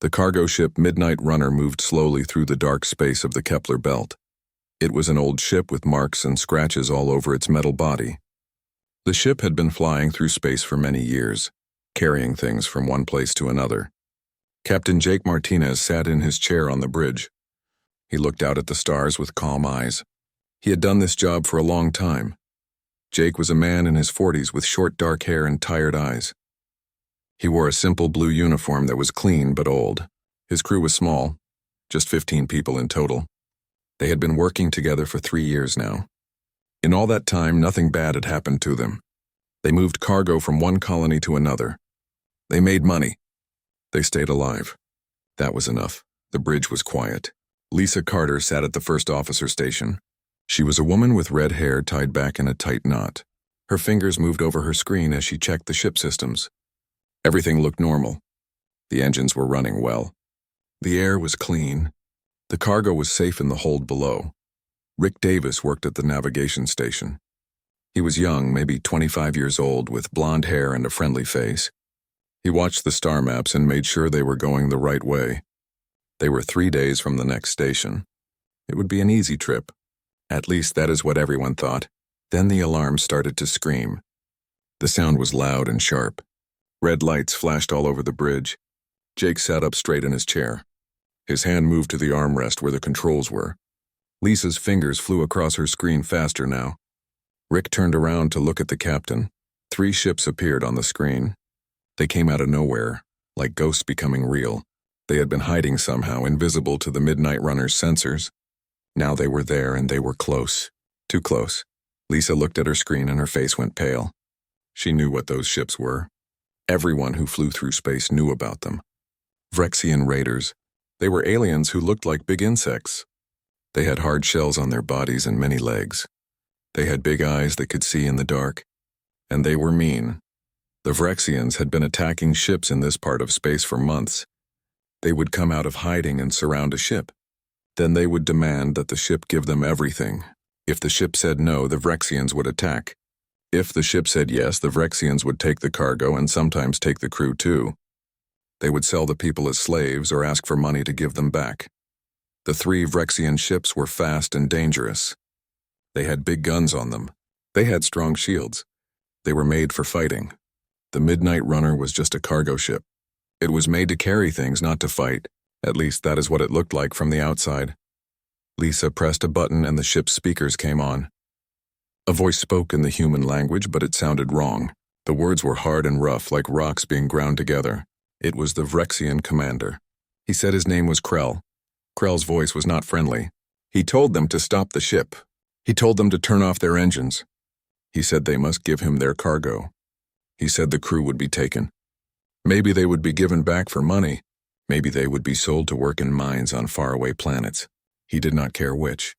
The cargo ship Midnight Runner moved slowly through the dark space of the Kepler belt. It was an old ship with marks and scratches all over its metal body. The ship had been flying through space for many years, carrying things from one place to another. Captain Jake Martinez sat in his chair on the bridge. He looked out at the stars with calm eyes. He had done this job for a long time. Jake was a man in his 40s with short dark hair and tired eyes. He wore a simple blue uniform that was clean but old. His crew was small, just 15 people in total. They had been working together for 3 years now. In all that time, nothing bad had happened to them. They moved cargo from one colony to another. They made money. They stayed alive. That was enough. The bridge was quiet. Lisa Carter sat at the first officer station. She was a woman with red hair tied back in a tight knot. Her fingers moved over her screen as she checked the ship systems. Everything looked normal. The engines were running well. The air was clean. The cargo was safe in the hold below. Rick Davis worked at the navigation station. He was young, maybe 25 years old, with blonde hair and a friendly face. He watched the star maps and made sure they were going the right way. They were 3 days from the next station. It would be an easy trip. At least that is what everyone thought. Then the alarm started to scream. The sound was loud and sharp. Red lights flashed all over the bridge. Jake sat up straight in his chair. His hand moved to the armrest where the controls were. Lisa's fingers flew across her screen faster now. Rick turned around to look at the captain. 3 ships appeared on the screen. They came out of nowhere, like ghosts becoming real. They had been hiding somehow, invisible to the Midnight Runner's sensors. Now they were there and they were close. Too close. Lisa looked at her screen and her face went pale. She knew what those ships were. Everyone who flew through space knew about them. Vrexian raiders. They were aliens who looked like big insects. They had hard shells on their bodies and many legs. They had big eyes that could see in the dark. And they were mean. The Vrexians had been attacking ships in this part of space for months. They would come out of hiding and surround a ship. Then they would demand that the ship give them everything. If the ship said no, the Vrexians would attack. If the ship said yes, the Vrexians would take the cargo and sometimes take the crew too. They would sell the people as slaves or ask for money to give them back. The 3 Vrexian ships were fast and dangerous. They had big guns on them. They had strong shields. They were made for fighting. The Midnight Runner was just a cargo ship. It was made to carry things, not to fight. At least that is what it looked like from the outside. Lisa pressed a button and the ship's speakers came on. A voice spoke in the human language, but it sounded wrong. The words were hard and rough, like rocks being ground together. It was the Vrexian commander. He said his name was Krell. Krell's voice was not friendly. He told them to stop the ship. He told them to turn off their engines. He said they must give him their cargo. He said the crew would be taken. Maybe they would be given back for money. Maybe they would be sold to work in mines on faraway planets. He did not care which.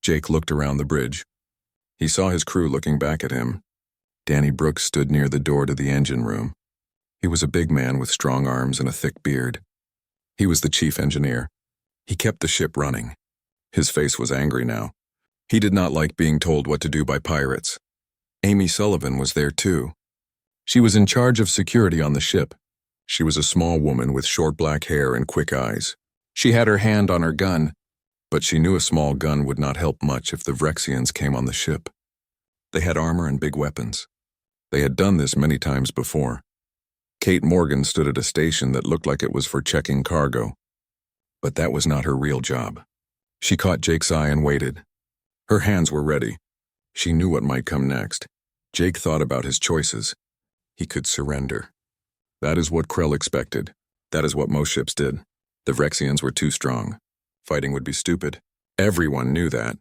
Jake looked around the bridge. He saw his crew looking back at him. Danny Brooks stood near the door to the engine room. He was a big man with strong arms and a thick beard. He was the chief engineer. He kept the ship running. His face was angry now. He did not like being told what to do by pirates. Amy Sullivan was there too. She was in charge of security on the ship. She was a small woman with short black hair and quick eyes. She had her hand on her gun, but she knew a small gun would not help much if the Vrexians came on the ship. They had armor and big weapons. They had done this many times before. Kate Morgan stood at a station that looked like it was for checking cargo. But that was not her real job. She caught Jake's eye and waited. Her hands were ready. She knew what might come next. Jake thought about his choices. He could surrender. That is what Krell expected. That is what most ships did. The Vrexians were too strong. Fighting would be stupid. Everyone knew that.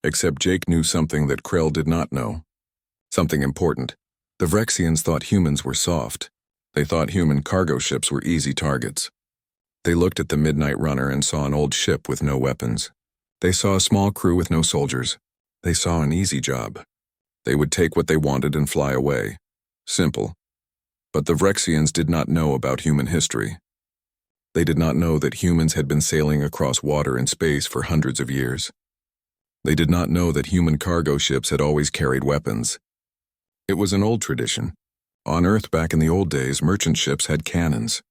Except Jake knew something that Krell did not know. Something important. The Vrexians thought humans were soft. They thought human cargo ships were easy targets. They looked at the Midnight Runner and saw an old ship with no weapons. They saw a small crew with no soldiers. They saw an easy job. They would take what they wanted and fly away. Simple. But the Vrexians did not know about human history. They did not know that humans had been sailing across water and space for hundreds of years. They did not know that human cargo ships had always carried weapons. It was an old tradition. On Earth back in the old days, merchant ships had cannons.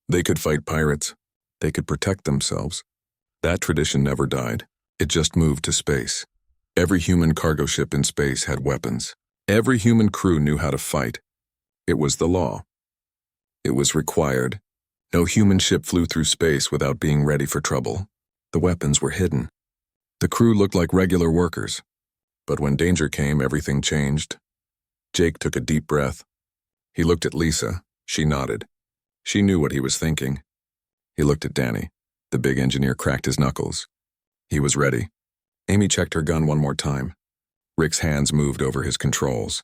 They could fight pirates. They could protect themselves. That tradition never died. It just moved to space. Every human cargo ship in space had weapons. Every human crew knew how to fight. It was the law. It was required. No human ship flew through space without being ready for trouble. The weapons were hidden. The crew looked like regular workers. But when danger came, everything changed. Jake took a deep breath. He looked at Lisa. She nodded. She knew what he was thinking. He looked at Danny. The big engineer cracked his knuckles. He was ready. Amy checked her gun one more time. Rick's hands moved over his controls.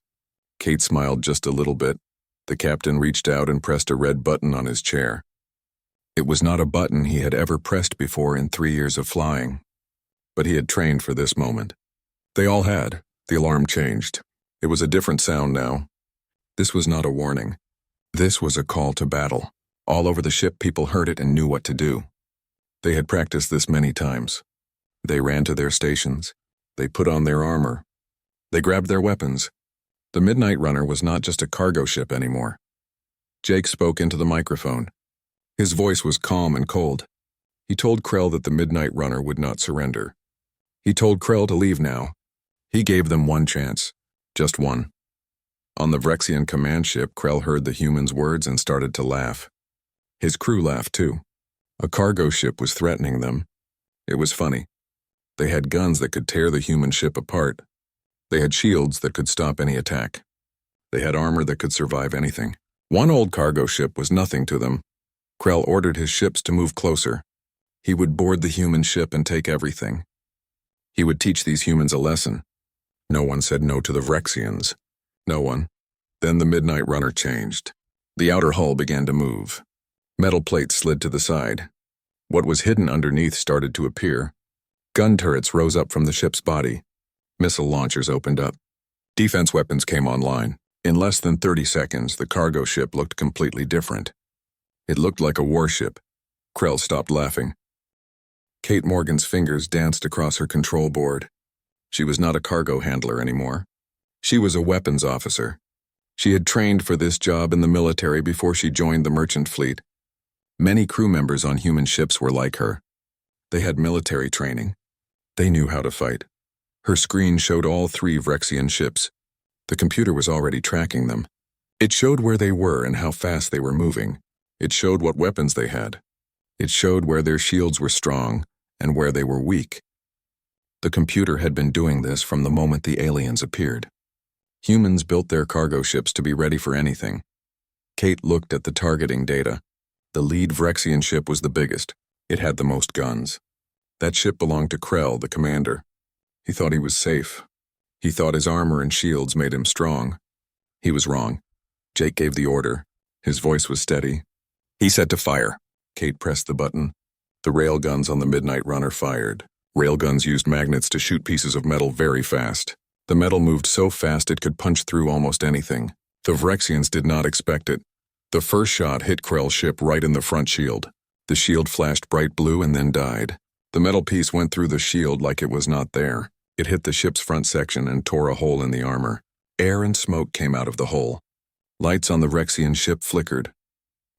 Kate smiled just a little bit. The captain reached out and pressed a red button on his chair. It was not a button he had ever pressed before in 3 years of flying. But he had trained for this moment. They all had. The alarm changed. It was a different sound now. This was not a warning. This was a call to battle. All over the ship, people heard it and knew what to do. They had practiced this many times. They ran to their stations. They put on their armor. They grabbed their weapons. The Midnight Runner was not just a cargo ship anymore. Jake spoke into the microphone. His voice was calm and cold. He told Krell that the Midnight Runner would not surrender. He told Krell to leave now. He gave them one chance. Just one. On the Vrexian command ship, Krell heard the humans' words and started to laugh. His crew laughed too. A cargo ship was threatening them. It was funny. They had guns that could tear the human ship apart. They had shields that could stop any attack. They had armor that could survive anything. One old cargo ship was nothing to them. Krell ordered his ships to move closer. He would board the human ship and take everything. He would teach these humans a lesson. No one said no to the Vrexians. No one. Then the Midnight Runner changed. The outer hull began to move. Metal plates slid to the side. What was hidden underneath started to appear. Gun turrets rose up from the ship's body. Missile launchers opened up. Defense weapons came online. In less than 30 seconds, the cargo ship looked completely different. It looked like a warship. Krell stopped laughing. Kate Morgan's fingers danced across her control board. She was not a cargo handler anymore. She was a weapons officer. She had trained for this job in the military before she joined the merchant fleet. Many crew members on human ships were like her. They had military training. They knew how to fight. Her screen showed all 3 Vrexian ships. The computer was already tracking them. It showed where they were and how fast they were moving. It showed what weapons they had. It showed where their shields were strong and where they were weak. The computer had been doing this from the moment the aliens appeared. Humans built their cargo ships to be ready for anything. Kate looked at the targeting data. The lead Vrexian ship was the biggest. It had the most guns. That ship belonged to Krell, the commander. He thought he was safe. He thought his armor and shields made him strong. He was wrong. Jake gave the order. His voice was steady. He said to fire. Kate pressed the button. The railguns on the Midnight Runner fired. Railguns used magnets to shoot pieces of metal very fast. The metal moved so fast it could punch through almost anything. The Vrexians did not expect it. The first shot hit Krell's ship right in the front shield. The shield flashed bright blue and then died. The metal piece went through the shield like it was not there. It hit the ship's front section and tore a hole in the armor. Air and smoke came out of the hole. Lights on the Vrexian ship flickered.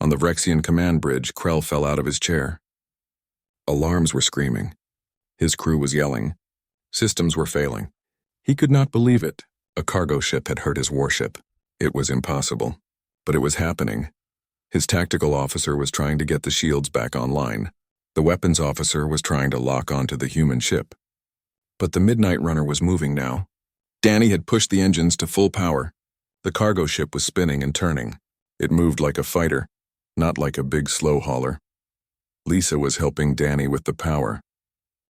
On the Vrexian command bridge, Krell fell out of his chair. Alarms were screaming. His crew was yelling. Systems were failing. He could not believe it. A cargo ship had hurt his warship. It was impossible. But it was happening. His tactical officer was trying to get the shields back online. The weapons officer was trying to lock onto the human ship. But the Midnight Runner was moving now. Danny had pushed the engines to full power. The cargo ship was spinning and turning. It moved like a fighter, not like a big slow hauler. Lisa was helping Danny with the power.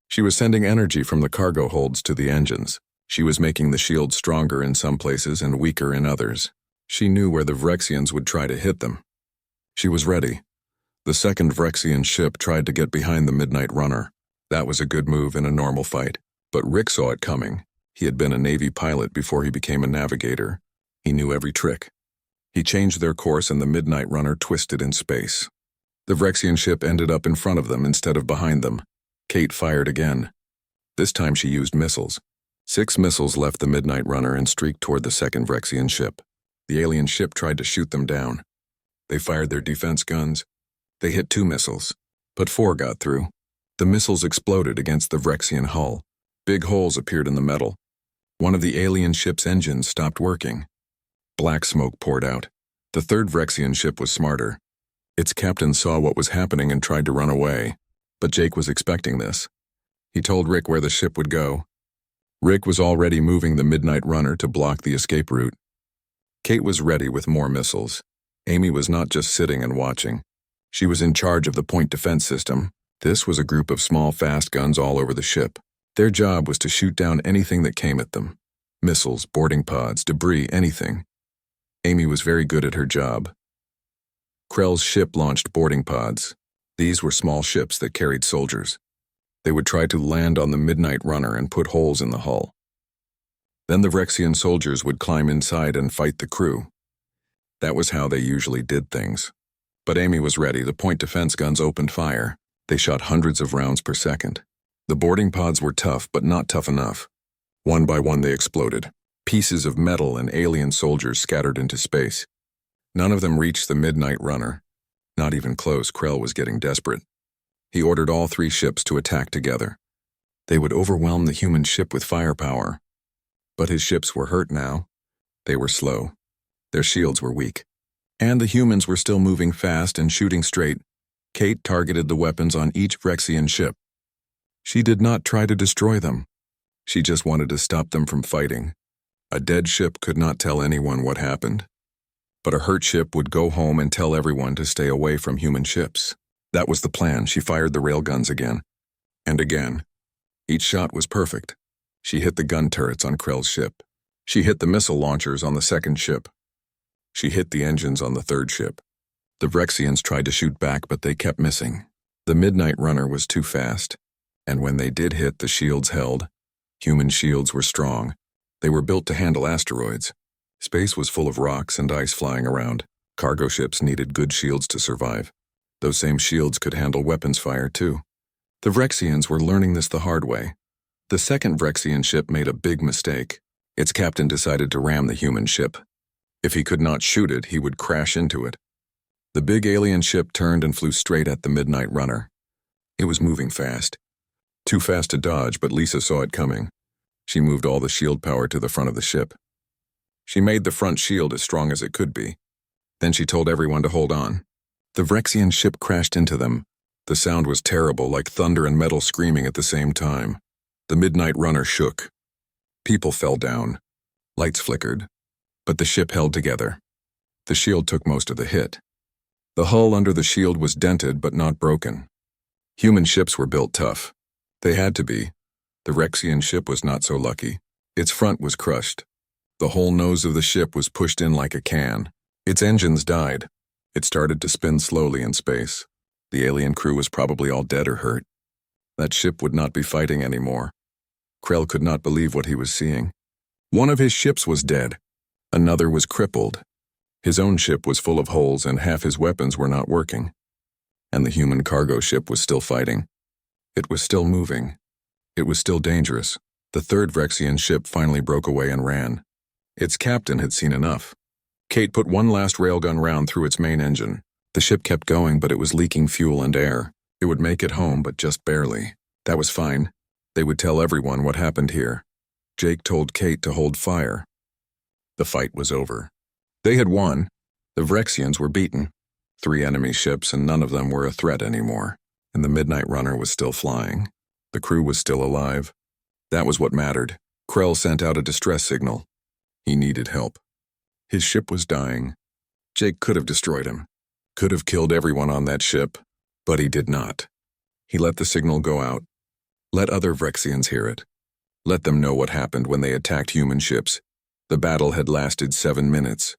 She was sending energy from the cargo holds to the engines. She was making the shield stronger in some places and weaker in others. She knew where the Vrexians would try to hit them. She was ready. The second Vrexian ship tried to get behind the Midnight Runner. That was a good move in a normal fight. But Rick saw it coming. He had been a Navy pilot before he became a navigator. He knew every trick. He changed their course and the Midnight Runner twisted in space. The Vrexian ship ended up in front of them instead of behind them. Kate fired again. This time she used missiles. 6 missiles left the Midnight Runner and streaked toward the second Vrexian ship. The alien ship tried to shoot them down. They fired their defense guns. They hit 2 missiles, but 4 got through. The missiles exploded against the Vrexian hull. Big holes appeared in the metal. One of the alien ship's engines stopped working. Black smoke poured out. The third Vrexian ship was smarter. Its captain saw what was happening and tried to run away, but Jake was expecting this. He told Rick where the ship would go. Rick was already moving the Midnight Runner to block the escape route. Kate was ready with more missiles. Amy was not just sitting and watching. She was in charge of the point defense system. This was a group of small fast guns all over the ship. Their job was to shoot down anything that came at them. Missiles, boarding pods, debris, anything. Amy was very good at her job. Krell's ship launched boarding pods. These were small ships that carried soldiers. They would try to land on the Midnight Runner and put holes in the hull. Then the Vrexian soldiers would climb inside and fight the crew. That was how they usually did things. But Amy was ready. The point defense guns opened fire. They shot hundreds of rounds per second. The boarding pods were tough, but not tough enough. One by one they exploded. Pieces of metal and alien soldiers scattered into space. None of them reached the Midnight Runner. Not even close. Krell was getting desperate. He ordered all 3 ships to attack together. They would overwhelm the human ship with firepower. But his ships were hurt now. They were slow. Their shields were weak. And the humans were still moving fast and shooting straight. Kate targeted the weapons on each Vrexian ship. She did not try to destroy them. She just wanted to stop them from fighting. A dead ship could not tell anyone what happened. But a hurt ship would go home and tell everyone to stay away from human ships. That was the plan. She fired the railguns again. And again. Each shot was perfect. She hit the gun turrets on Krell's ship. She hit the missile launchers on the second ship. She hit the engines on the third ship. The Vrexians tried to shoot back, but they kept missing. The Midnight Runner was too fast. And when they did hit, the shields held. Human shields were strong. They were built to handle asteroids. Space was full of rocks and ice flying around. Cargo ships needed good shields to survive. Those same shields could handle weapons fire, too. The Vrexians were learning this the hard way. The second Vrexian ship made a big mistake. Its captain decided to ram the human ship. If he could not shoot it, he would crash into it. The big alien ship turned and flew straight at the Midnight Runner. It was moving fast. Too fast to dodge, but Lisa saw it coming. She moved all the shield power to the front of the ship. She made the front shield as strong as it could be. Then she told everyone to hold on. The Vrexian ship crashed into them. The sound was terrible, like thunder and metal screaming at the same time. The Midnight Runner shook. People fell down. Lights flickered. But the ship held together. The shield took most of the hit. The hull under the shield was dented but not broken. Human ships were built tough. They had to be. The Vrexian ship was not so lucky. Its front was crushed. The whole nose of the ship was pushed in like a can. Its engines died. It started to spin slowly in space. The alien crew was probably all dead or hurt. That ship would not be fighting anymore. Krell could not believe what he was seeing. One of his ships was dead. Another was crippled. His own ship was full of holes and half his weapons were not working. And the human cargo ship was still fighting. It was still moving. It was still dangerous. The third Vrexian ship finally broke away and ran. Its captain had seen enough. Kate put one last railgun round through its main engine. The ship kept going, but it was leaking fuel and air. It would make it home, but just barely. That was fine. They would tell everyone what happened here. Jake told Kate to hold fire. The fight was over. They had won. The Vrexians were beaten. 3 enemy ships, and none of them were a threat anymore. And the Midnight Runner was still flying. The crew was still alive. That was what mattered. Krell sent out a distress signal. He needed help. His ship was dying. Jake could have destroyed him. Could have killed everyone on that ship. But he did not. He let the signal go out. Let other Vrexians hear it. Let them know what happened when they attacked human ships. The battle had lasted 7 minutes.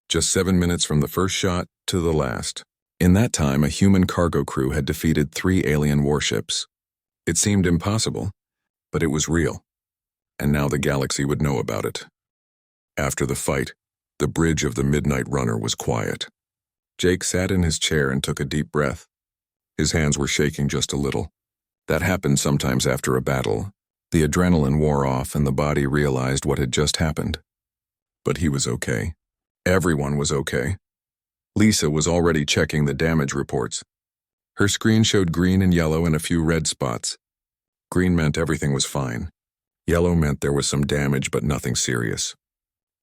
Just 7 minutes from the first shot to the last. In that time, a human cargo crew had defeated 3 alien warships. It seemed impossible, but it was real. And now the galaxy would know about it. After the fight, the bridge of the Midnight Runner was quiet. Jake sat in his chair and took a deep breath. His hands were shaking just a little. That happened sometimes after a battle. The adrenaline wore off and the body realized what had just happened. But he was okay. Everyone was okay. Lisa was already checking the damage reports. Her screen showed green and yellow and a few red spots. Green meant everything was fine. Yellow meant there was some damage but nothing serious.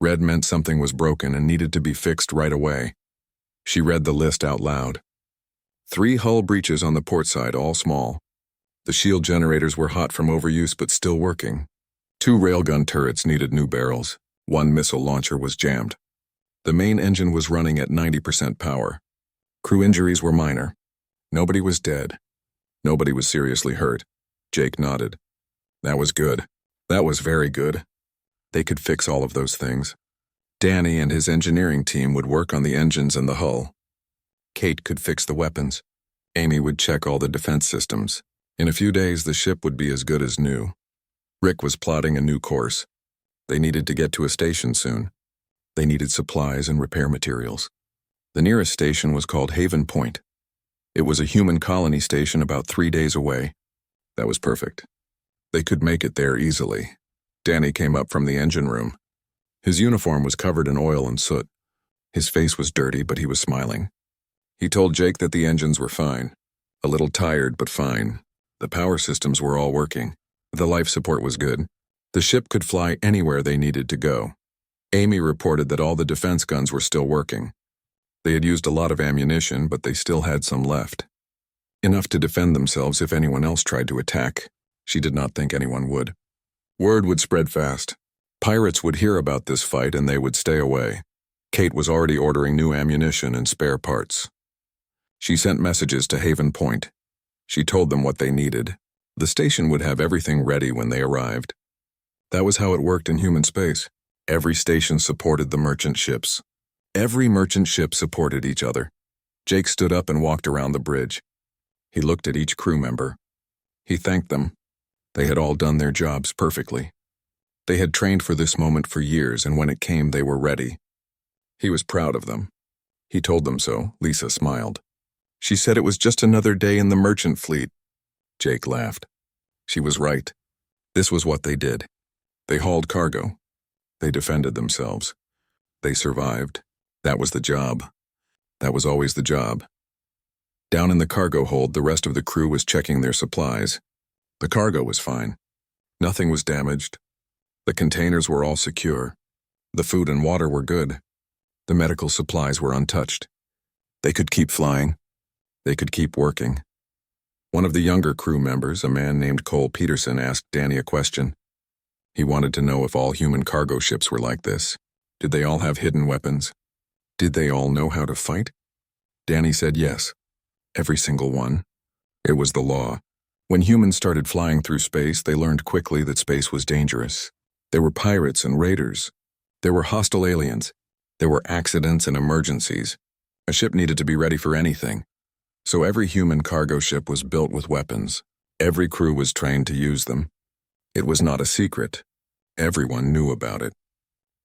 Red meant something was broken and needed to be fixed right away. She read the list out loud. 3 hull breaches on the port side, all small. The shield generators were hot from overuse but still working. 2 railgun turrets needed new barrels. 1 missile launcher was jammed. The main engine was running at 90% power. Crew injuries were minor. Nobody was dead. Nobody was seriously hurt. Jake nodded. That was good. That was very good. They could fix all of those things. Danny and his engineering team would work on the engines and the hull. Kate could fix the weapons. Amy would check all the defense systems. In a few days, the ship would be as good as new. Rick was plotting a new course. They needed to get to a station soon. They needed supplies and repair materials. The nearest station was called Haven Point. It was a human colony station about 3 days away. That was perfect. They could make it there easily. Danny came up from the engine room. His uniform was covered in oil and soot. His face was dirty, but he was smiling. He told Jake that the engines were fine. A little tired, but fine. The power systems were all working. The life support was good. The ship could fly anywhere they needed to go. Amy reported that all the defense guns were still working. They had used a lot of ammunition, but they still had some left. Enough to defend themselves if anyone else tried to attack. She did not think anyone would. Word would spread fast. Pirates would hear about this fight and they would stay away. Kate was already ordering new ammunition and spare parts. She sent messages to Haven Point. She told them what they needed. The station would have everything ready when they arrived. That was how it worked in human space. Every station supported the merchant ships. Every merchant ship supported each other. Jake stood up and walked around the bridge. He looked at each crew member. He thanked them. They had all done their jobs perfectly. They had trained for this moment for years, and when it came, they were ready. He was proud of them. He told them so. Lisa smiled. She said it was just another day in the merchant fleet. Jake laughed. She was right. This was what they did. They hauled cargo. They defended themselves. They survived. That was the job. That was always the job. Down in the cargo hold, the rest of the crew was checking their supplies. The cargo was fine. Nothing was damaged. The containers were all secure. The food and water were good. The medical supplies were untouched. They could keep flying. They could keep working. One of the younger crew members, a man named Cole Peterson, asked Danny a question. He wanted to know if all human cargo ships were like this. Did they all have hidden weapons? Did they all know how to fight? Danny said yes. Every single one. It was the law. When humans started flying through space, they learned quickly that space was dangerous. There were pirates and raiders. There were hostile aliens. There were accidents and emergencies. A ship needed to be ready for anything. So every human cargo ship was built with weapons. Every crew was trained to use them. It was not a secret. Everyone knew about it.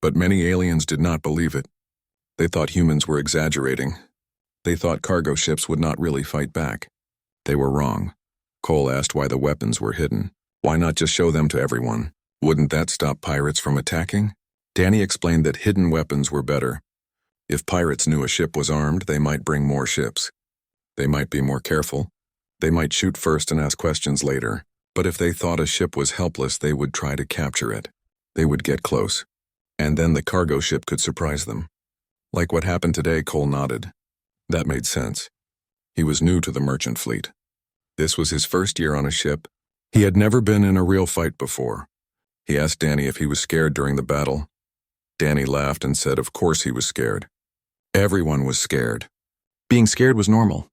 But many aliens did not believe it. They thought humans were exaggerating. They thought cargo ships would not really fight back. They were wrong. Cole asked why the weapons were hidden. Why not just show them to everyone? Wouldn't that stop pirates from attacking? Danny explained that hidden weapons were better. If pirates knew a ship was armed, they might bring more ships. They might be more careful. They might shoot first and ask questions later. But if they thought a ship was helpless, they would try to capture it. They would get close. And then the cargo ship could surprise them. Like what happened today, Cole nodded. That made sense. He was new to the merchant fleet. This was his first year on a ship. He had never been in a real fight before. He asked Danny if he was scared during the battle. Danny laughed and said of course he was scared. Everyone was scared. Being scared was normal.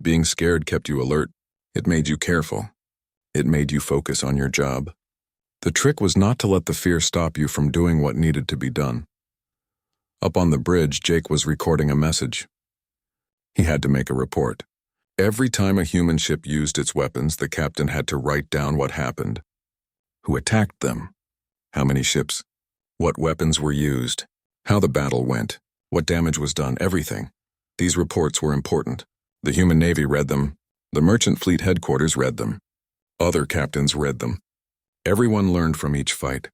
Being scared kept you alert. It made you careful. It made you focus on your job. The trick was not to let the fear stop you from doing what needed to be done. Up on the bridge, Jake was recording a message. He had to make a report. Every time a human ship used its weapons, the captain had to write down what happened. Who attacked them? How many ships? What weapons were used? How the battle went? What damage was done? Everything. These reports were important. The human navy read them. The merchant fleet headquarters read them. Other captains read them. Everyone learned from each fight.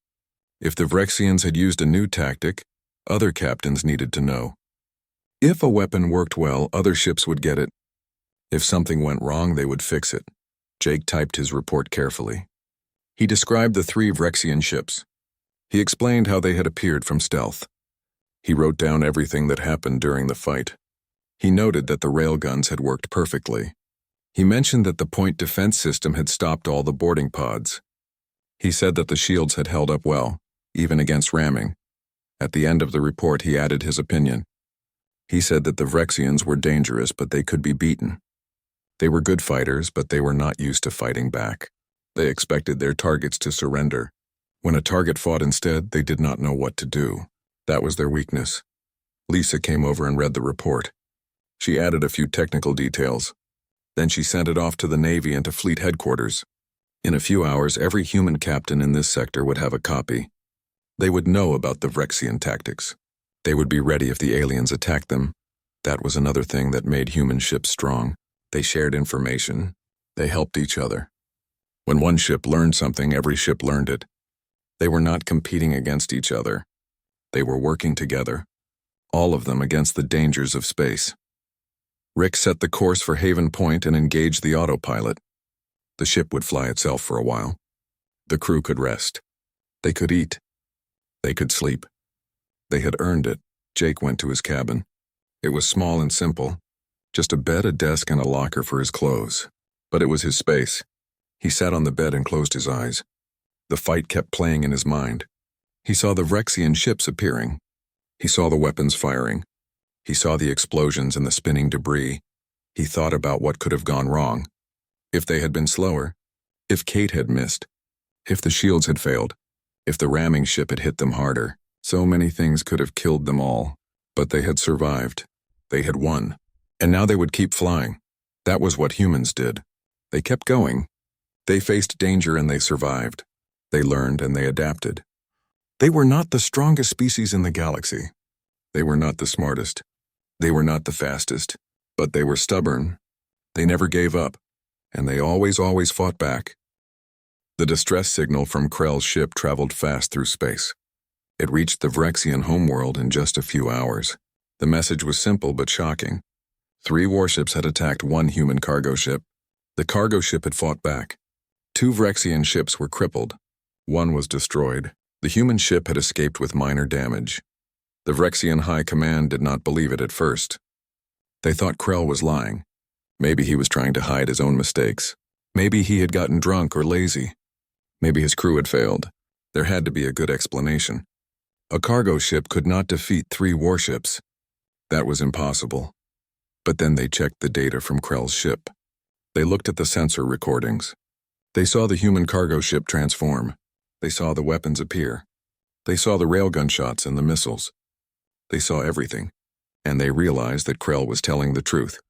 If the Vrexians had used a new tactic, other captains needed to know. If a weapon worked well, other ships would get it. If something went wrong, they would fix it. Jake typed his report carefully. He described the 3 Vrexian ships. He explained how they had appeared from stealth. He wrote down everything that happened during the fight. He noted that the railguns had worked perfectly. He mentioned that the point defense system had stopped all the boarding pods. He said that the shields had held up well, even against ramming. At the end of the report, he added his opinion. He said that the Vrexians were dangerous, but they could be beaten. They were good fighters, but they were not used to fighting back. They expected their targets to surrender. When a target fought instead, they did not know what to do. That was their weakness. Lisa came over and read the report. She added a few technical details. Then she sent it off to the Navy and to Fleet Headquarters. In a few hours, every human captain in this sector would have a copy. They would know about the Vrexian tactics. They would be ready if the aliens attacked them. That was another thing that made human ships strong. They shared information. They helped each other. When one ship learned something, every ship learned it. They were not competing against each other. They were working together, all of them against the dangers of space. Rick set the course for Haven Point and engaged the autopilot. The ship would fly itself for a while. The crew could rest. They could eat. They could sleep. They had earned it. Jake went to his cabin. It was small and simple, just a bed, a desk, and a locker for his clothes. But it was his space. He sat on the bed and closed his eyes. The fight kept playing in his mind. He saw the Vrexian ships appearing. He saw the weapons firing. He saw the explosions and the spinning debris. He thought about what could have gone wrong. If they had been slower, if Kate had missed, if the shields had failed, if the ramming ship had hit them harder, so many things could have killed them all. But they had survived. They had won. And now they would keep flying. That was what humans did. They kept going. They faced danger and they survived. They learned and they adapted. They were not the strongest species in the galaxy. They were not the smartest. They were not the fastest. But they were stubborn. They never gave up. And they always fought back. The distress signal from Krell's ship traveled fast through space. It reached the Vrexian homeworld in just a few hours. The message was simple but shocking. 3 warships had attacked 1 human cargo ship. The cargo ship had fought back. 2 Vrexian ships were crippled. 1 was destroyed. The human ship had escaped with minor damage. The Vrexian High Command did not believe it at first. They thought Krell was lying. Maybe he was trying to hide his own mistakes. Maybe he had gotten drunk or lazy. Maybe his crew had failed. There had to be a good explanation. A cargo ship could not defeat 3 warships. That was impossible. But then they checked the data from Krell's ship. They looked at the sensor recordings. They saw the human cargo ship transform. They saw the weapons appear. They saw the railgun shots and the missiles. They saw everything. And they realized that Krell was telling the truth.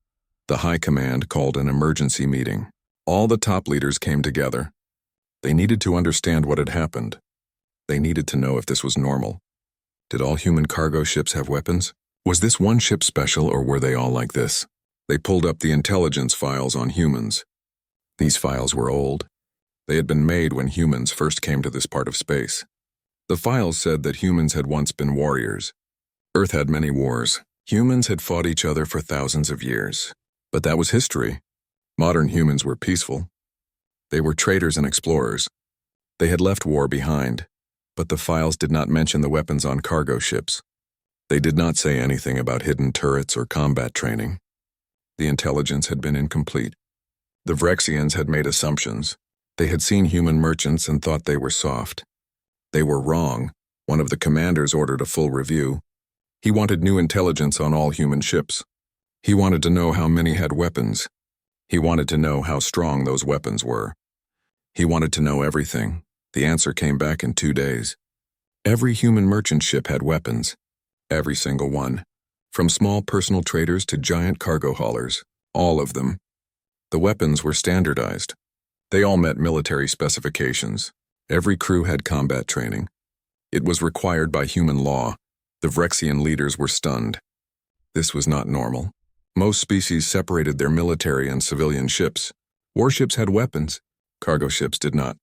The High Command called an emergency meeting. All the top leaders came together. They needed to understand what had happened. They needed to know if this was normal. Did all human cargo ships have weapons? Was this one ship special, or were they all like this? They pulled up the intelligence files on humans. These files were old. They had been made when humans first came to this part of space. The files said that humans had once been warriors. Earth had many wars. Humans had fought each other for thousands of years. But that was history. Modern humans were peaceful. They were traders and explorers. They had left war behind. But the files did not mention the weapons on cargo ships. They did not say anything about hidden turrets or combat training. The intelligence had been incomplete. The Vrexians had made assumptions. They had seen human merchants and thought they were soft. They were wrong. One of the commanders ordered a full review. He wanted new intelligence on all human ships. He wanted to know how many had weapons. He wanted to know how strong those weapons were. He wanted to know everything. The answer came back in 2 days. Every human merchant ship had weapons. Every single one. From small personal traders to giant cargo haulers. All of them. The weapons were standardized. They all met military specifications. Every crew had combat training. It was required by human law. The Vrexian leaders were stunned. This was not normal. Most species separated their military and civilian ships. Warships had weapons. Cargo ships did not.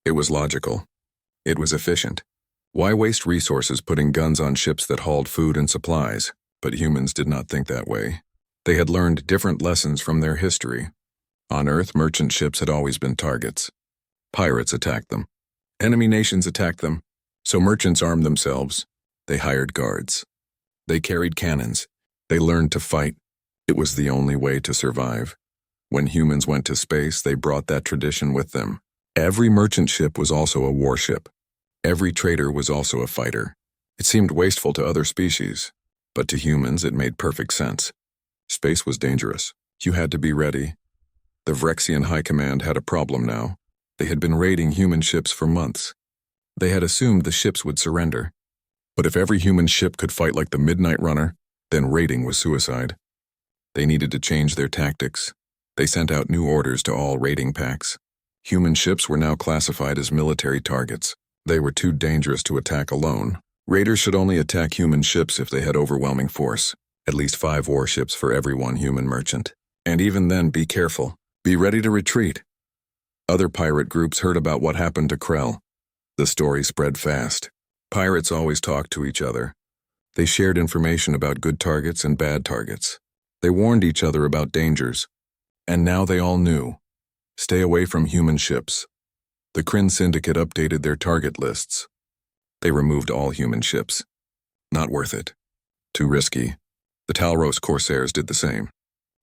It was logical. It was efficient. Why waste resources putting guns on ships that hauled food and supplies? But humans did not think that way. They had learned different lessons from their history. On Earth, merchant ships had always been targets. Pirates attacked them. Enemy nations attacked them. So merchants armed themselves. They hired guards. They carried cannons. They learned to fight. It was the only way to survive. When humans went to space, they brought that tradition with them. Every merchant ship was also a warship. Every trader was also a fighter. It seemed wasteful to other species, but to humans it made perfect sense. Space was dangerous. You had to be ready. The Vrexian High Command had a problem now. They had been raiding human ships for months. They had assumed the ships would surrender. But if every human ship could fight like the Midnight Runner, then raiding was suicide. They needed to change their tactics. They sent out new orders to all raiding packs. Human ships were now classified as military targets. They were too dangerous to attack alone. Raiders should only attack human ships if they had overwhelming force. At least 5 warships for every 1 human merchant. And even then, be careful. Be ready to retreat. Other pirate groups heard about what happened to Krell. The story spread fast. Pirates always talked to each other. They shared information about good targets and bad targets. They warned each other about dangers. And now they all knew. Stay away from human ships. The Kryn Syndicate updated their target lists. They removed all human ships. Not worth it. Too risky. The Talros Corsairs did the same.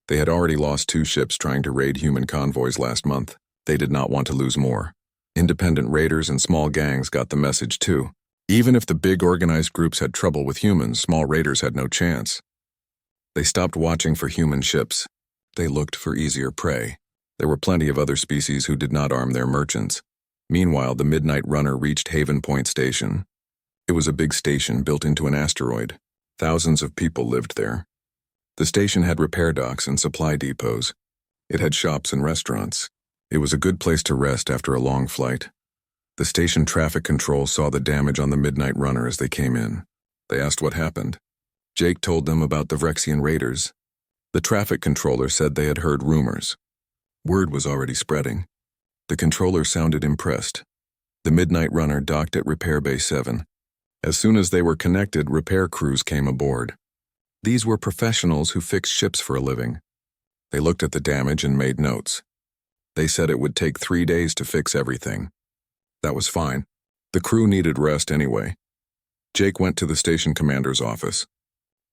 They had already lost 2 ships trying to raid human convoys last month. They did not want to lose more. Independent raiders and small gangs got the message too. Even if the big organized groups had trouble with humans, small raiders had no chance. They stopped watching for human ships. They looked for easier prey. There were plenty of other species who did not arm their merchants. Meanwhile, the Midnight Runner reached Haven Point Station. It was a big station built into an asteroid. Thousands of people lived there. The station had repair docks and supply depots. It had shops and restaurants. It was a good place to rest after a long flight. The station traffic control saw the damage on the Midnight Runner as they came in. They asked what happened. Jake told them about the Vrexian raiders. The traffic controller said they had heard rumors. Word was already spreading. The controller sounded impressed. The Midnight Runner docked at Repair Bay 7. As soon as they were connected, repair crews came aboard. These were professionals who fixed ships for a living. They looked at the damage and made notes. They said it would take 3 days to fix everything. That was fine. The crew needed rest anyway. Jake went to the station commander's office.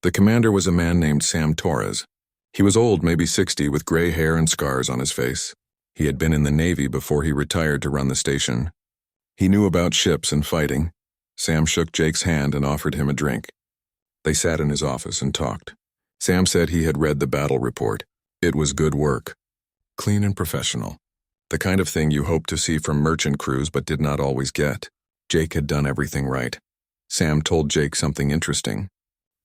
The commander was a man named Sam Torres. He was old, maybe 60, with gray hair and scars on his face. He had been in the Navy before he retired to run the station. He knew about ships and fighting. Sam shook Jake's hand and offered him a drink. They sat in his office and talked. Sam said he had read the battle report. It was good work. Clean and professional. The kind of thing you hoped to see from merchant crews but did not always get. Jake had done everything right. Sam told Jake something interesting.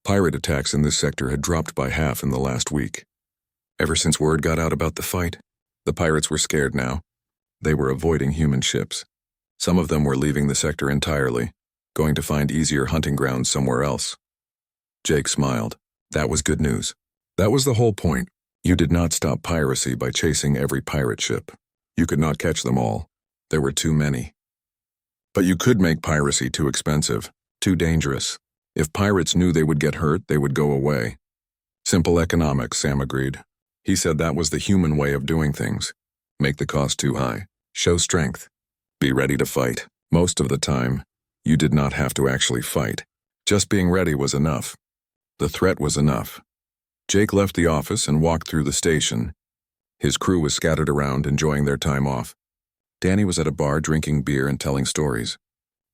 Pirate attacks in this sector had dropped by half in the last week. Ever since word got out about the fight, the pirates were scared now. They were avoiding human ships. Some of them were leaving the sector entirely, going to find easier hunting grounds somewhere else. Jake smiled. That was good news. That was the whole point. You did not stop piracy by chasing every pirate ship. You could not catch them all. There were too many. But you could make piracy too expensive, too dangerous. If pirates knew they would get hurt, they would go away. Simple economics, Sam agreed. He said that was the human way of doing things. Make the cost too high. Show strength. Be ready to fight. Most of the time, you did not have to actually fight. Just being ready was enough. The threat was enough. Jake left the office and walked through the station. His crew was scattered around, enjoying their time off. Danny was at a bar drinking beer and telling stories.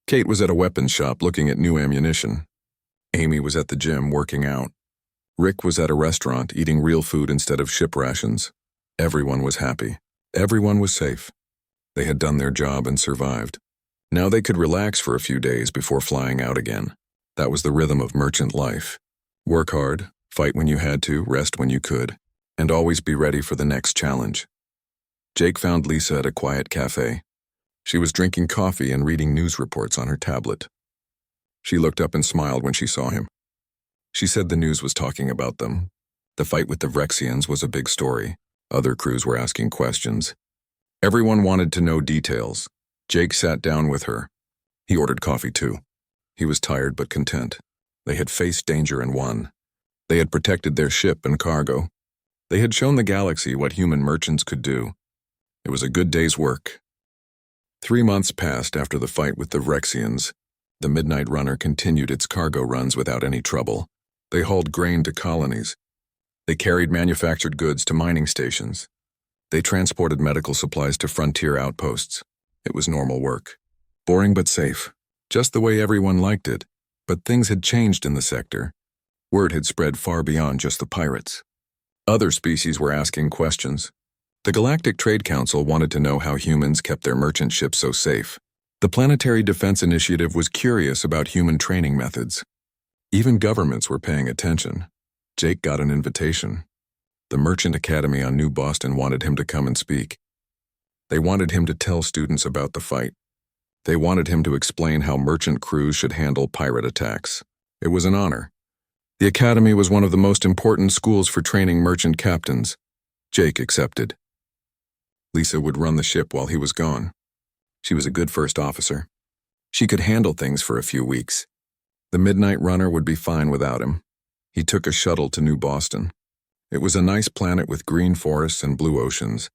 Kate was at a weapons shop looking at new ammunition. Amy was at the gym working out. Rick was at a restaurant eating real food instead of ship rations. Everyone was happy. Everyone was safe. They had done their job and survived. Now they could relax for a few days before flying out again. That was the rhythm of merchant life. Work hard, fight when you had to, rest when you could, and always be ready for the next challenge. Jake found Lisa at a quiet cafe. She was drinking coffee and reading news reports on her tablet. She looked up and smiled when she saw him. She said the news was talking about them. The fight with the Vrexians was a big story. Other crews were asking questions. Everyone wanted to know details. Jake sat down with her. He ordered coffee too. He was tired but content. They had faced danger and won. They had protected their ship and cargo. They had shown the galaxy what human merchants could do. It was a good day's work. 3 months passed after the fight with the Vrexians. The Midnight Runner continued its cargo runs without any trouble. They hauled grain to colonies. They carried manufactured goods to mining stations. They transported medical supplies to frontier outposts. It was normal work. Boring but safe. Just the way everyone liked it. But things had changed in the sector. Word had spread far beyond just the pirates. Other species were asking questions. The Galactic Trade Council wanted to know how humans kept their merchant ships so safe. The Planetary Defense Initiative was curious about human training methods. Even governments were paying attention. Jake got an invitation. The Merchant Academy on New Boston wanted him to come and speak. They wanted him to tell students about the fight. They wanted him to explain how merchant crews should handle pirate attacks. It was an honor. The Academy was one of the most important schools for training merchant captains. Jake accepted. Lisa would run the ship while he was gone. She was a good first officer. She could handle things for a few weeks. The Midnight Runner would be fine without him. He took a shuttle to New Boston. It was a nice planet with green forests and blue oceans.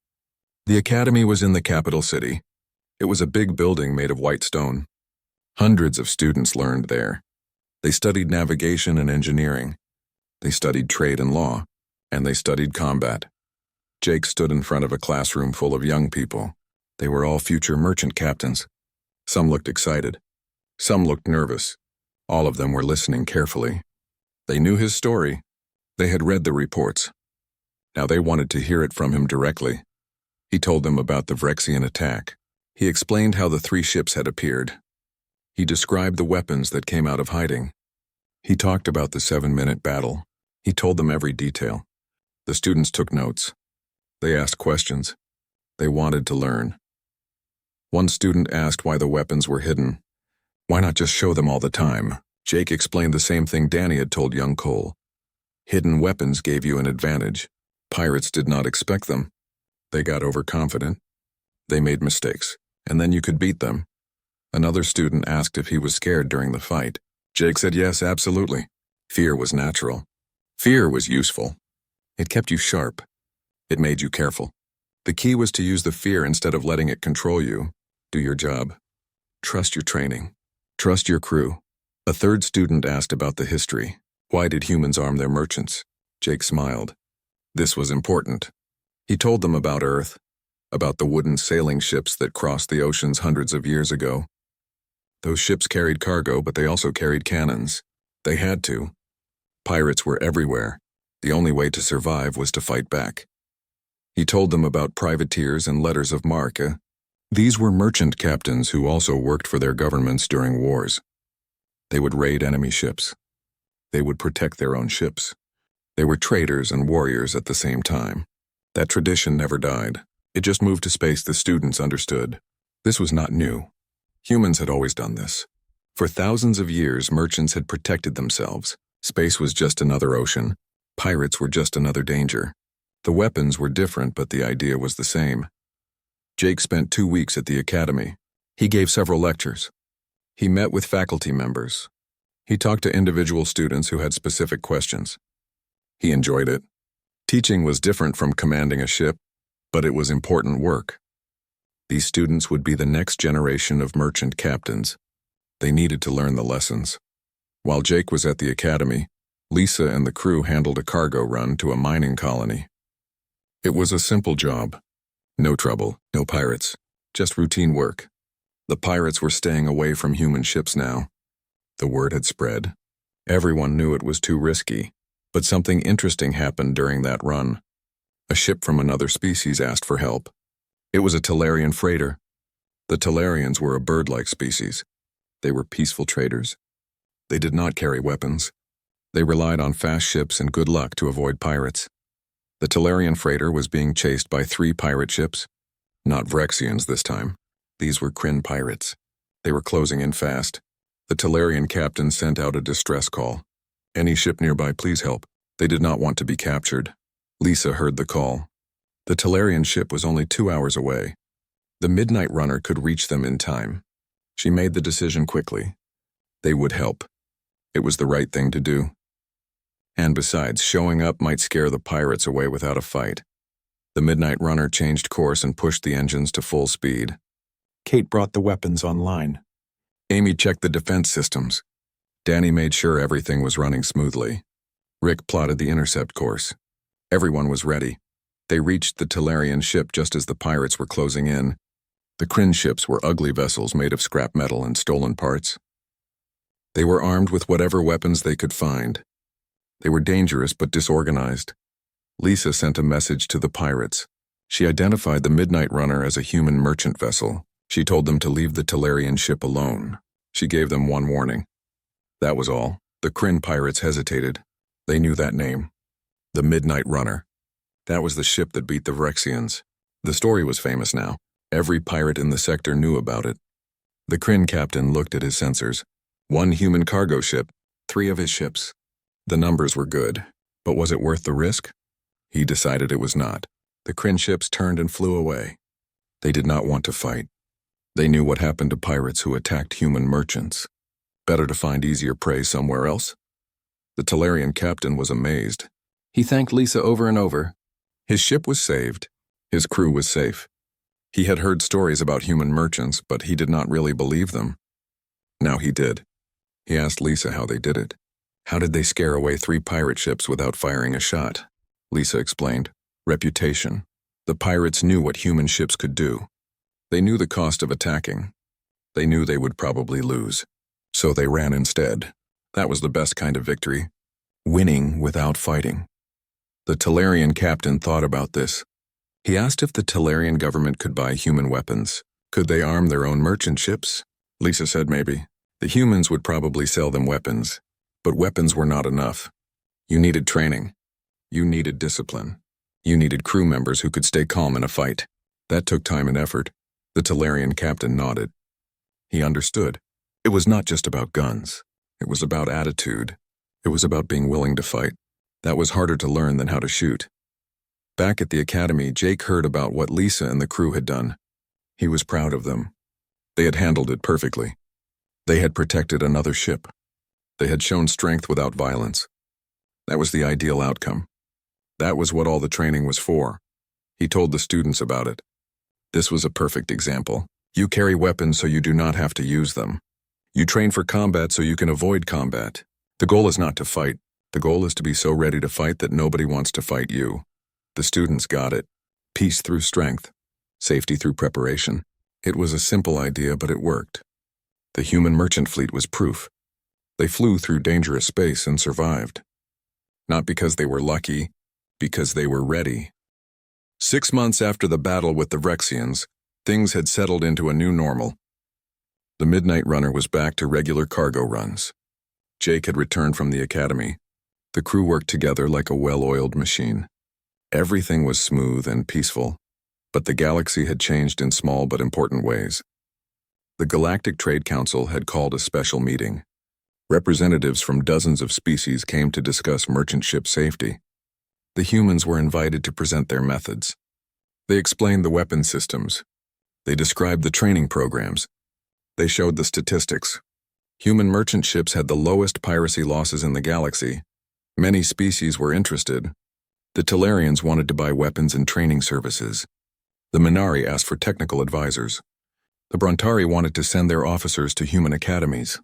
The Academy was in the capital city. It was a big building made of white stone. Hundreds of students learned there. They studied navigation and engineering. They studied trade and law. And they studied combat. Jake stood in front of a classroom full of young people. They were all future merchant captains. Some looked excited. Some looked nervous. All of them were listening carefully. They knew his story. They had read the reports. Now they wanted to hear it from him directly. He told them about the Vrexian attack. He explained how the 3 ships had appeared. He described the weapons that came out of hiding. He talked about the 7-minute battle. He told them every detail. The students took notes. They asked questions. They wanted to learn. One student asked why the weapons were hidden. Why not just show them all the time? Jake explained the same thing Danny had told young Cole. Hidden weapons gave you an advantage. Pirates did not expect them. They got overconfident. They made mistakes, and then you could beat them. Another student asked if he was scared during the fight. Jake said yes, absolutely. Fear was natural. Fear was useful. It kept you sharp. It made you careful. The key was to use the fear instead of letting it control you. Do your job. Trust your training. Trust your crew. A third student asked about the history. Why did humans arm their merchants? Jake smiled. This was important. He told them about Earth, about the wooden sailing ships that crossed the oceans hundreds of years ago. Those ships carried cargo, but they also carried cannons. They had to. Pirates were everywhere. The only way to survive was to fight back. He told them about privateers and letters of marque. These were merchant captains who also worked for their governments during wars. They would raid enemy ships. They would protect their own ships. They were traders and warriors at the same time. That tradition never died. It just moved to space. The students understood. This was not new. Humans had always done this. For thousands of years, merchants had protected themselves. Space was just another ocean. Pirates were just another danger. The weapons were different, but the idea was the same. Jake spent 2 weeks at the academy. He gave several lectures. He met with faculty members. He talked to individual students who had specific questions. He enjoyed it. Teaching was different from commanding a ship, but it was important work. These students would be the next generation of merchant captains. They needed to learn the lessons. While Jake was at the academy, Lisa and the crew handled a cargo run to a mining colony. It was a simple job. No trouble, no pirates, just routine work. The pirates were staying away from human ships now. The word had spread. Everyone knew it was too risky, but something interesting happened during that run. A ship from another species asked for help. It was a Talarian freighter. The Talarians were a bird-like species. They were peaceful traders. They did not carry weapons. They relied on fast ships and good luck to avoid pirates. The Talarian freighter was being chased by 3 pirate ships. Not Vrexians this time. These were Kryn pirates. They were closing in fast. The Talarian captain sent out a distress call. Any ship nearby, please help. They did not want to be captured. Lisa heard the call. The Talarian ship was only 2 hours away. The Midnight Runner could reach them in time. She made the decision quickly. They would help. It was the right thing to do. And besides, showing up might scare the pirates away without a fight. The Midnight Runner changed course and pushed the engines to full speed. Kate brought the weapons online. Amy checked the defense systems. Danny made sure everything was running smoothly. Rick plotted the intercept course. Everyone was ready. They reached the Tellarian ship just as the pirates were closing in. The Kryn ships were ugly vessels made of scrap metal and stolen parts. They were armed with whatever weapons they could find. They were dangerous but disorganized. Lisa sent a message to the pirates. She identified the Midnight Runner as a human merchant vessel. She told them to leave the Tellarian ship alone. She gave them one warning. That was all. The Kryn pirates hesitated. They knew that name. The Midnight Runner. That was the ship that beat the Phyrexians. The story was famous now. Every pirate in the sector knew about it. The Kryn captain looked at his sensors. 1 human cargo ship, 3 of his ships. The numbers were good, but was it worth the risk? He decided it was not. The Kryn ships turned and flew away. They did not want to fight. They knew what happened to pirates who attacked human merchants. Better to find easier prey somewhere else. The Tellarian captain was amazed. He thanked Lisa over and over. His ship was saved. His crew was safe. He had heard stories about human merchants, but he did not really believe them. Now he did. He asked Lisa how they did it. How did they scare away 3 pirate ships without firing a shot? Lisa explained. Reputation. The pirates knew what human ships could do. They knew the cost of attacking. They knew they would probably lose. So they ran instead. That was the best kind of victory. Winning without fighting. The Tellarian captain thought about this. He asked if the Tellarian government could buy human weapons. Could they arm their own merchant ships? Lisa said maybe. The humans would probably sell them weapons. But weapons were not enough. You needed training. You needed discipline. You needed crew members who could stay calm in a fight. That took time and effort. The Tellarian captain nodded. He understood. It was not just about guns. It was about attitude. It was about being willing to fight. That was harder to learn than how to shoot. Back at the academy, Jake heard about what Lisa and the crew had done. He was proud of them. They had handled it perfectly. They had protected another ship. They had shown strength without violence. That was the ideal outcome. That was what all the training was for. He told the students about it. This was a perfect example. You carry weapons so you do not have to use them. You train for combat so you can avoid combat. The goal is not to fight. The goal is to be so ready to fight that nobody wants to fight you. The students got it. Peace through strength. Safety through preparation. It was a simple idea, but it worked. The human merchant fleet was proof. They flew through dangerous space and survived. Not because they were lucky, because they were ready. 6 months after the battle with the Phyrexians, things had settled into a new normal. The Midnight Runner was back to regular cargo runs. Jake had returned from the academy. The crew worked together like a well-oiled machine. Everything was smooth and peaceful, but the galaxy had changed in small but important ways. The Galactic Trade Council had called a special meeting. Representatives from dozens of species came to discuss merchant ship safety. The humans were invited to present their methods. They explained the weapon systems. They described the training programs. They showed the statistics. Human merchant ships had the lowest piracy losses in the galaxy. Many species were interested. The Tellarians wanted to buy weapons and training services. The Minari asked for technical advisors. The Brontari wanted to send their officers to human academies.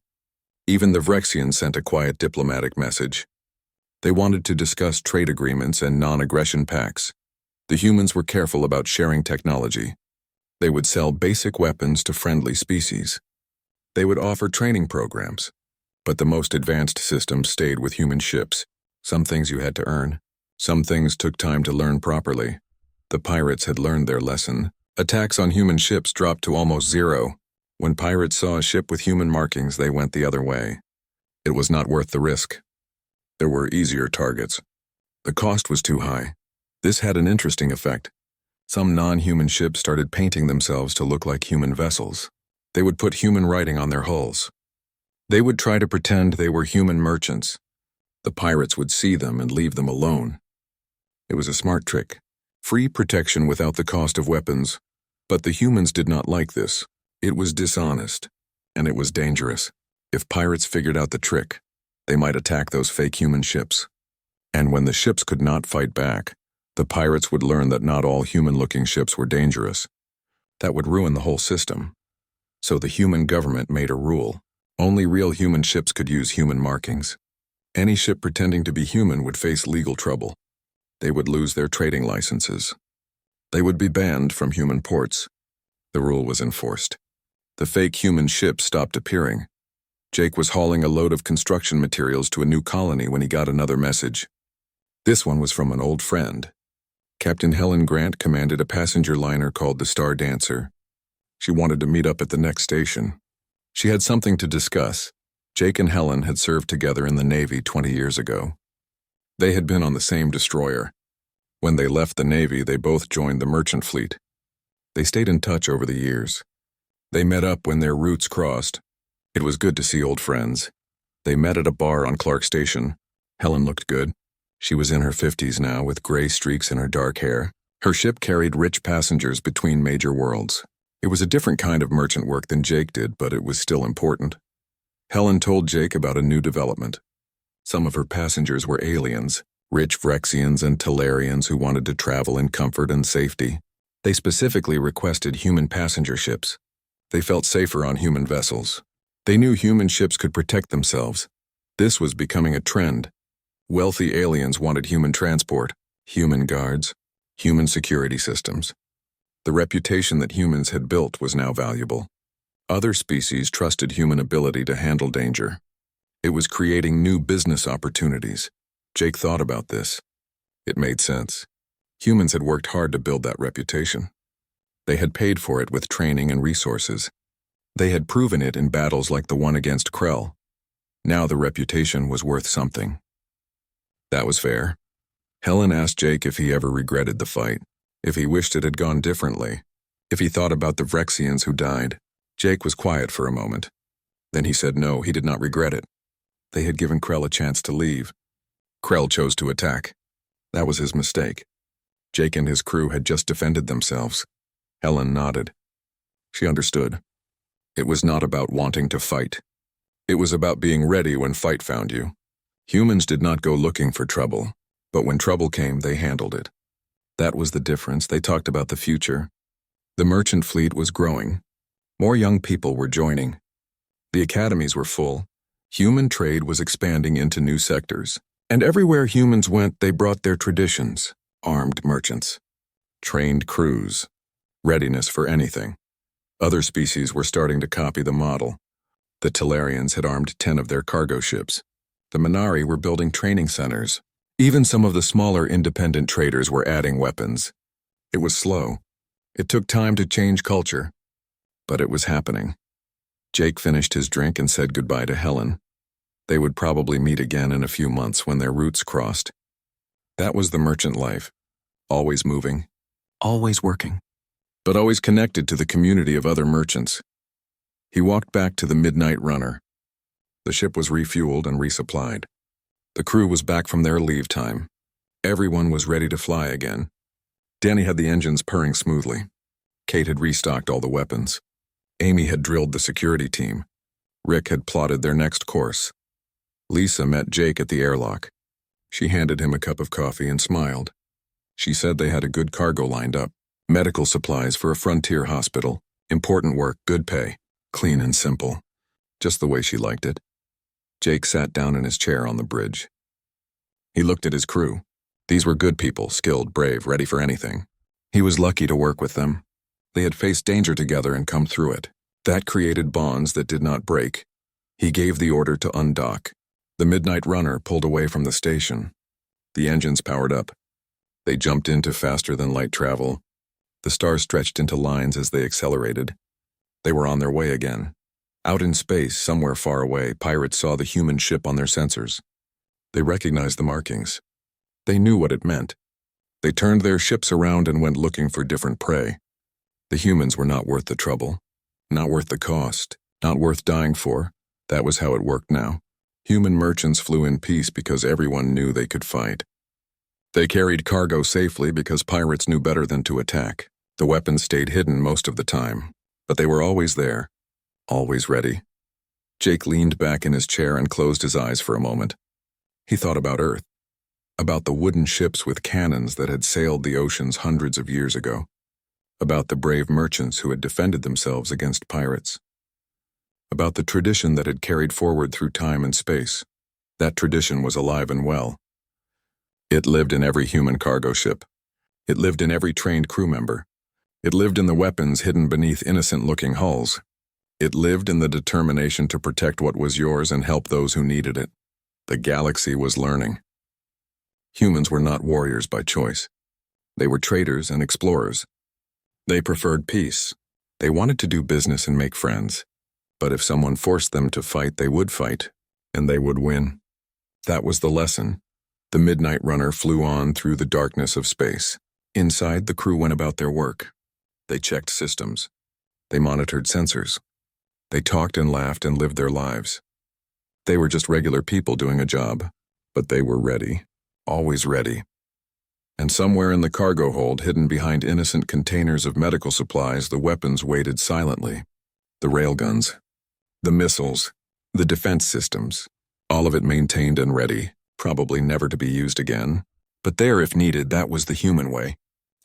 Even the Phyrexians sent a quiet diplomatic message. They wanted to discuss trade agreements and non-aggression pacts. The humans were careful about sharing technology. They would sell basic weapons to friendly species. They would offer training programs. But the most advanced systems stayed with human ships. Some things you had to earn. Some things took time to learn properly. The pirates had learned their lesson. Attacks on human ships dropped to almost zero. When pirates saw a ship with human markings, they went the other way. It was not worth the risk. There were easier targets. The cost was too high. This had an interesting effect. Some non-human ships started painting themselves to look like human vessels. They would put human writing on their hulls. They would try to pretend they were human merchants. The pirates would see them and leave them alone. It was a smart trick. Free protection without the cost of weapons. But the humans did not like this. It was dishonest, and it was dangerous. If pirates figured out the trick, they might attack those fake human ships. And when the ships could not fight back, the pirates would learn that not all human-looking ships were dangerous. That would ruin the whole system. So the human government made a rule. Only real human ships could use human markings. Any ship pretending to be human would face legal trouble. They would lose their trading licenses. They would be banned from human ports. The rule was enforced. The fake human ships stopped appearing. Jake was hauling a load of construction materials to a new colony when he got another message. This one was from an old friend. Captain Helen Grant commanded a passenger liner called the Star Dancer. She wanted to meet up at the next station. She had something to discuss. Jake and Helen had served together in the Navy 20 years ago. They had been on the same destroyer. When they left the Navy, they both joined the merchant fleet. They stayed in touch over the years. They met up when their routes crossed. It was good to see old friends. They met at a bar on Clark Station. Helen looked good. She was in her 50s now, with gray streaks in her dark hair. Her ship carried rich passengers between major worlds. It was a different kind of merchant work than Jake did, but it was still important. Helen told Jake about a new development. Some of her passengers were aliens, rich Vrexians and Talarians who wanted to travel in comfort and safety. They specifically requested human passenger ships. They felt safer on human vessels. They knew human ships could protect themselves. This was becoming a trend. Wealthy aliens wanted human transport, human guards, human security systems. The reputation that humans had built was now valuable. Other species trusted human ability to handle danger. It was creating new business opportunities. Jake thought about this. It made sense. Humans had worked hard to build that reputation. They had paid for it with training and resources. They had proven it in battles like the one against Krell. Now the reputation was worth something. That was fair. Helen asked Jake if he ever regretted the fight, if he wished it had gone differently, if he thought about the Vrexians who died. Jake was quiet for a moment. Then he said no, he did not regret it. They had given Krell a chance to leave. Krell chose to attack. That was his mistake. Jake and his crew had just defended themselves. Helen nodded. She understood. It was not about wanting to fight. It was about being ready when fight found you. Humans did not go looking for trouble, but when trouble came, they handled it. That was the difference. They talked about the future. The merchant fleet was growing. More young people were joining. The academies were full. Human trade was expanding into new sectors. And everywhere humans went, they brought their traditions. Armed merchants. Trained crews. Readiness for anything. Other species were starting to copy the model. The Talarians had armed 10 of their cargo ships. The Minari were building training centers. Even some of the smaller independent traders were adding weapons. It was slow. It took time to change culture. But it was happening. Jake finished his drink and said goodbye to Helen. They would probably meet again in a few months when their routes crossed. That was the merchant life. Always moving. Always working. But always connected to the community of other merchants. He walked back to the Midnight Runner. The ship was refueled and resupplied. The crew was back from their leave time. Everyone was ready to fly again. Danny had the engines purring smoothly. Kate had restocked all the weapons. Amy had drilled the security team. Rick had plotted their next course. Lisa met Jake at the airlock. She handed him a cup of coffee and smiled. She said they had a good cargo lined up. Medical supplies for a frontier hospital. Important work, good pay. Clean and simple. Just the way she liked it. Jake sat down in his chair on the bridge. He looked at his crew. These were good people, skilled, brave, ready for anything. He was lucky to work with them. They had faced danger together and come through it. That created bonds that did not break. He gave the order to undock. The Midnight Runner pulled away from the station. The engines powered up. They jumped into faster-than-light travel. The stars stretched into lines as they accelerated. They were on their way again. Out in space, somewhere far away, pirates saw the human ship on their sensors. They recognized the markings. They knew what it meant. They turned their ships around and went looking for different prey. The humans were not worth the trouble, not worth the cost, not worth dying for. That was how it worked now. Human merchants flew in peace because everyone knew they could fight. They carried cargo safely because pirates knew better than to attack. The weapons stayed hidden most of the time, but they were always there. Always ready. Jake leaned back in his chair and closed his eyes for a moment. He thought about Earth. about the wooden ships with cannons that had sailed the oceans hundreds of years ago, about the brave merchants who had defended themselves against pirates, about the tradition that had carried forward through time and space. That tradition was alive and well. It lived in every human cargo ship. It lived in every trained crew member. It lived in the weapons hidden beneath innocent-looking hulls. It lived in the determination to protect what was yours and help those who needed it. The galaxy was learning. Humans were not warriors by choice. They were traders and explorers. They preferred peace. They wanted to do business and make friends. But if someone forced them to fight, they would fight, and they would win. That was the lesson. The Midnight Runner flew on through the darkness of space. Inside, the crew went about their work. They checked systems. They monitored sensors. They talked and laughed and lived their lives. They were just regular people doing a job, but they were ready, always ready. And somewhere in the cargo hold, hidden behind innocent containers of medical supplies, the weapons waited silently. The railguns, the missiles, the defense systems, all of it maintained and ready, probably never to be used again. But there, if needed, that was the human way.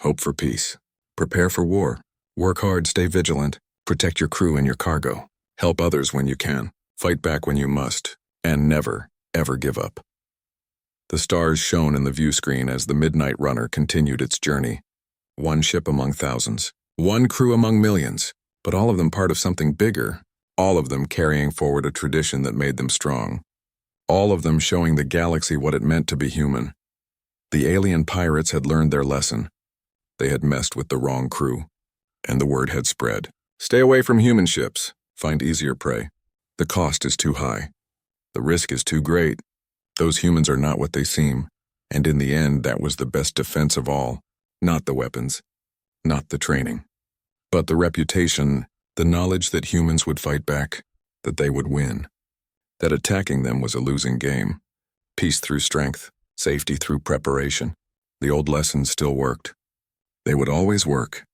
Hope for peace. Prepare for war. Work hard, stay vigilant. Protect your crew and your cargo. Help others when you can. Fight back when you must. And never, ever give up. The stars shone in the view screen as the Midnight Runner continued its journey. One ship among thousands. One crew among millions. But all of them part of something bigger. All of them carrying forward a tradition that made them strong. All of them showing the galaxy what it meant to be human. The alien pirates had learned their lesson. They had messed with the wrong crew. And the word had spread. Stay away from human ships. Find easier prey. The cost is too high. The risk is too great. Those humans are not what they seem. And in the end, that was the best defense of all. Not the weapons. Not the training. But the reputation, the knowledge that humans would fight back, that they would win. That attacking them was a losing game. Peace through strength, safety through preparation. The old lessons still worked. They would always work.